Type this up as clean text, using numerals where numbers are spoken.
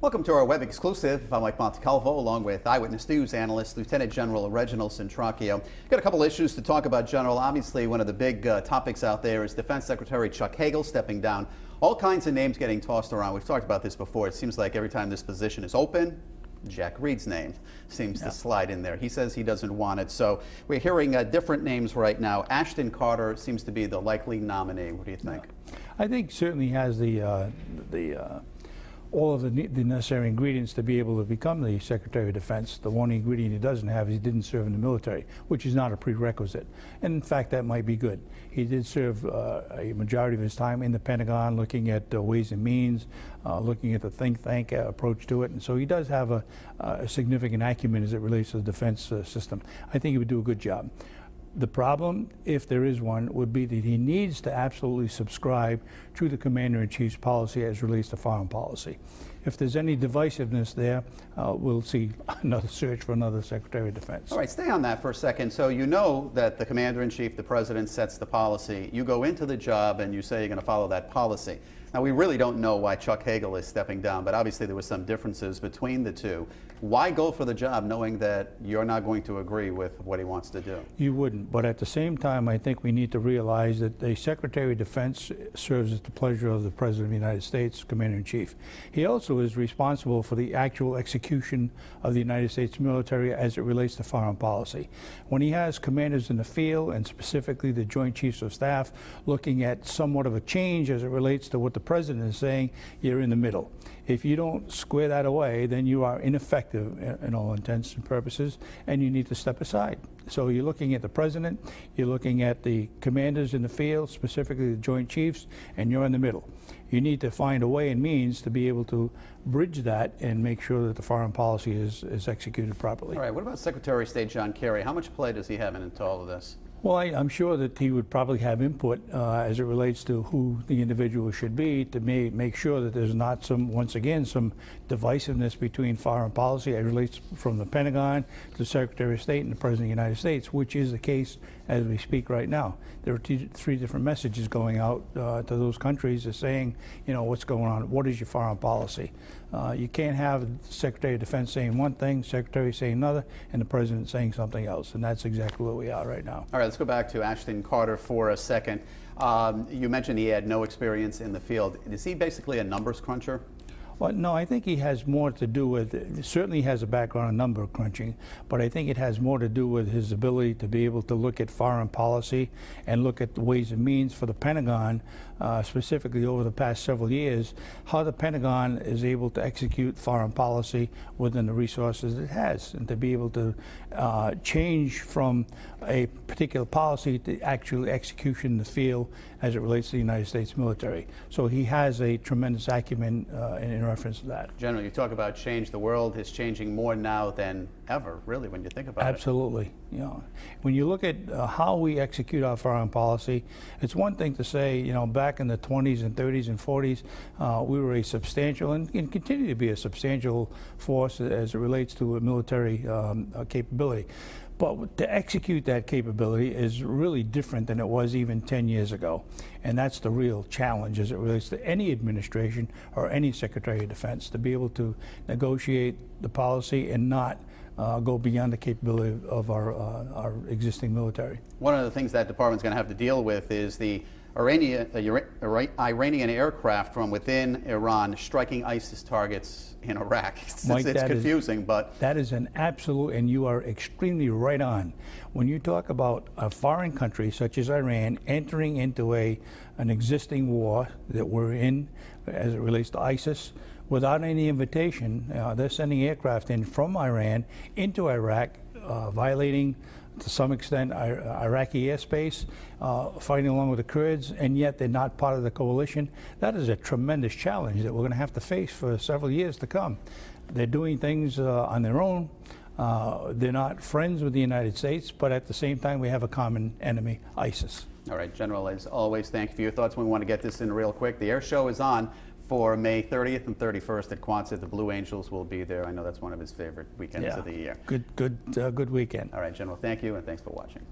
Welcome to our web exclusive. I'm Mike Montecalvo, along with Eyewitness News analyst Lieutenant General Reginald Centracchio. Got a couple issues to talk about, General. Obviously, one of the big topics out there is Defense Secretary Chuck Hagel stepping down. All kinds of names getting tossed around. We've talked about this before. It seems like every time this position is open, Jack Reed's name seems to slide in there. He says he doesn't want it. So we're hearing different names right now. Ashton Carter seems to be the likely nominee. What do you think? I think certainly has all of the necessary ingredients to be able to become the Secretary of Defense. The one ingredient he doesn't have is he didn't serve in the military, which is not a prerequisite. And in fact, that might be good. He did serve a majority of his time in the Pentagon, looking at ways and means, looking at the think tank approach to it. And so he does have a significant acumen as it relates to the defense system. I think he would do a good job. The problem, if there is one, would be that he needs to absolutely subscribe to the Commander-in-Chief's policy as relates to foreign policy. If there's any divisiveness there, we'll see another search for another Secretary of Defense. All right, stay on that for a second. So you know that the Commander-in-Chief, the President, sets the policy. You go into the job and you say you're going to follow that policy. Now, we really don't know why Chuck Hagel is stepping down, but obviously there were some differences between the two. Why go for the job knowing that you're not going to agree with what he wants to do? You wouldn't, but at the same time, I think we need to realize that the Secretary of Defense serves at the pleasure of the President of the United States, Commander-in-Chief. He also is responsible for the actual execution of the United States military as it relates to foreign policy. When he has commanders in the field, and specifically the Joint Chiefs of Staff, looking at somewhat of a change as it relates to what the President is saying, you're in the middle. If you don't square that away, then you are ineffective in all intents and purposes, and you need to step aside. So you're looking at the President, you're looking at the commanders in the field, specifically the Joint Chiefs, and you're in the middle. You need to find a way and means to be able to bridge that and make sure that the foreign policy is executed properly. All right, what about Secretary of State John Kerry? How much play does he have into all of this? Well, I'm sure that he would probably have input as it relates to who the individual should be to make sure that there's not once again, some divisiveness between foreign policy as it relates from the Pentagon to the Secretary of State and the President of the United States, which is the case as we speak right now. There are three different messages going out to those countries saying, you know, what's going on, what is your foreign policy? You can't have the Secretary of Defense saying one thing, Secretary saying another, and the President saying something else, and that's exactly where we are right now. All right, let's go back to Ashton Carter for a second. You mentioned he had no experience in the field. Is he basically a numbers cruncher? Well, no, I think he has more to do with, certainly has a background in number crunching, but I think it has more to do with his ability to be able to look at foreign policy and look at the ways and means for the Pentagon, specifically over the past several years, how the Pentagon is able to execute foreign policy within the resources it has, and to be able to change from a particular policy to actual execution in the field as it relates to the United States military. So he has a tremendous acumen in reference to that. General, you talk about change. The world is changing more now than ever, really, when you think about it. Absolutely. You know, when you look at how we execute our foreign policy, it's one thing to say, you know, back in the 20s and 30s and 40s, we were a substantial and continue to be a substantial force as it relates to a military capability. But to execute that capability is really different than it was even 10 years ago. And that's the real challenge as it relates to any administration or any Secretary of Defense, to be able to negotiate the policy and not go beyond the capability of our existing military. One of the things that department's going to have to deal with is the Iranian aircraft from within Iran striking ISIS targets in Iraq. It's confusing, but that is an absolute, and you are extremely right on. When you talk about a foreign country such as Iran entering into an existing war that we're in as it relates to ISIS, without any invitation, they're sending aircraft in from Iran into Iraq, violating to some extent Iraqi airspace, fighting along with the Kurds, and yet they're not part of the coalition. That is a tremendous challenge that we're going to have to face for several years to come. They're doing things on their own. They're not friends with the United States, but at the same time we have a common enemy, ISIS. All right, General, as always, thank you for your thoughts. We want to get this in real quick. The air show is on for May 30th and 31st at Quonset. The Blue Angels will be there. I know that's one of his favorite weekends of the year. Good weekend. All right, General, thank you, and thanks for watching.